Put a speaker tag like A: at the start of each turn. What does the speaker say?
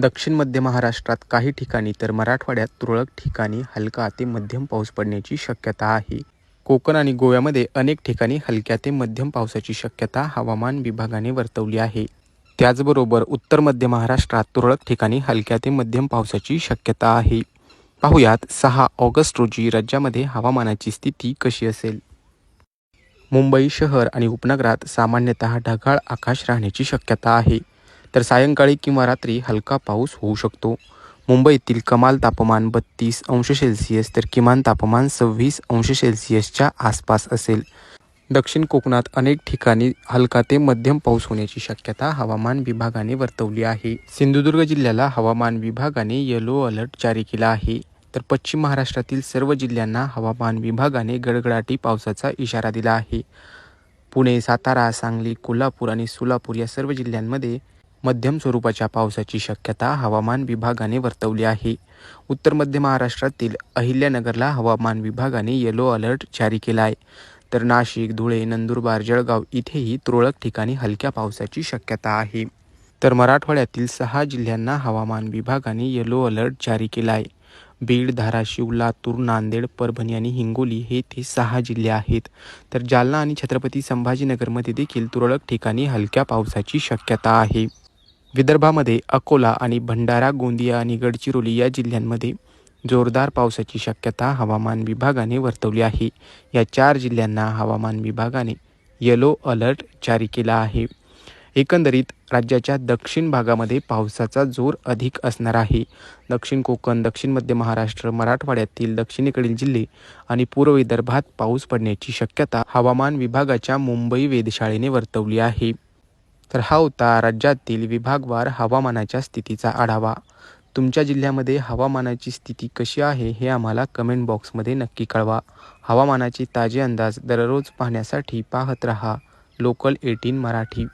A: दक्षिण मध्य महाराष्ट्रात काही ठिकाणी तर मराठवाड्यात तुरळक ठिकाणी हलका ते मध्यम पाऊस पडण्याची शक्यता आहे. कोकण आणि गोव्यामध्ये अनेक ठिकाणी हलक्या ते मध्यम पावसाची शक्यता हवामान विभागाने वर्तवली आहे. त्याचबरोबर उत्तर मध्य महाराष्ट्रात तुरळक ठिकाणी हलक्या ते मध्यम पावसाची शक्यता आहे. पाहुयात 6 ऑगस्ट रोजी राज्यामध्ये हवामानाची स्थिती कशी असेल. मुंबई शहर आणि उपनगरात सामान्यतः ढगाळ आकाश राहण्याची शक्यता आहे. तर सायंकाळी किंवा रात्री हलका पाऊस होऊ शकतो. मुंबईतील कमाल तापमान 32 अंश सेल्सिअस तर किमान तापमान 26 अंश सेल्सिअसच्या आसपास असेल. दक्षिण कोकणात अनेक ठिकाणी हलका ते मध्यम पाऊस होण्याची शक्यता हवामान विभागाने वर्तवली आहे. सिंधुदुर्ग जिल्ह्याला हवामान विभागाने येलो अलर्ट जारी केला आहे. तर पश्चिम महाराष्ट्रातील सर्व जिल्ह्यांना हवामान विभागाने गडगडाटी पावसाचा इशारा दिला आहे. पुणे, सातारा, सांगली, कोल्हापूर आणि सोलापूर या सर्व जिल्ह्यांमध्ये मध्यम स्वरूपाच्या पावसाची शक्यता हवामान विभागाने वर्तवली आहे. उत्तर मध्य महाराष्ट्रातील अहिल्यानगरला हवामान विभागाने येलो अलर्ट जारी केला आहे. तर नाशिक, धुळे, नंदुरबार, जळगाव इथेही तुरळक ठिकाणी हलक्या पावसाची शक्यता आहे. तर मराठवाड्यातील 6 जिल्ह्यांना हवामान विभागाने येलो अलर्ट जारी केला आहे. बीड, धाराशिव, लातूर, नांदेड, परभणी आणि हिंगोली हे ते 6 जिल्हे आहेत. तर जालना आणि छत्रपती संभाजीनगरमध्ये देखील तुरळक ठिकाणी हलक्या पावसाची शक्यता आहे. विदर्भामध्ये अकोला आणि भंडारा, गोंदिया आणि गडचिरोली या जिल्ह्यांमध्ये जोरदार पावसाची शक्यता हवामान विभागाने वर्तवली आहे. या 4 जिल्ह्यांना हवामान विभागाने येलो अलर्ट जारी केला आहे. एकंदरीत राज्याच्या दक्षिण भागामध्ये पावसाचा जोर अधिक असणार आहे. दक्षिण कोकण, दक्षिण मध्य महाराष्ट्र, मराठवाड्यातील दक्षिणेकडील जिल्हे आणि पूर्व विदर्भात पाऊस पडण्याची शक्यता हवामान विभागाच्या मुंबई वेधशाळेने वर्तवली आहे. तर हा होता राज्यातील विभागवार हवामानाच्या स्थितीचा आढावा. तुमच्या जिल्ह्यामध्ये हवामानाची स्थिती कशी आहे हे आम्हाला कमेंट बॉक्समध्ये नक्की कळवा. हवामानाचे ताजे अंदाज दररोज पाहण्यासाठी पाहत रहा लोकल 18 मराठी.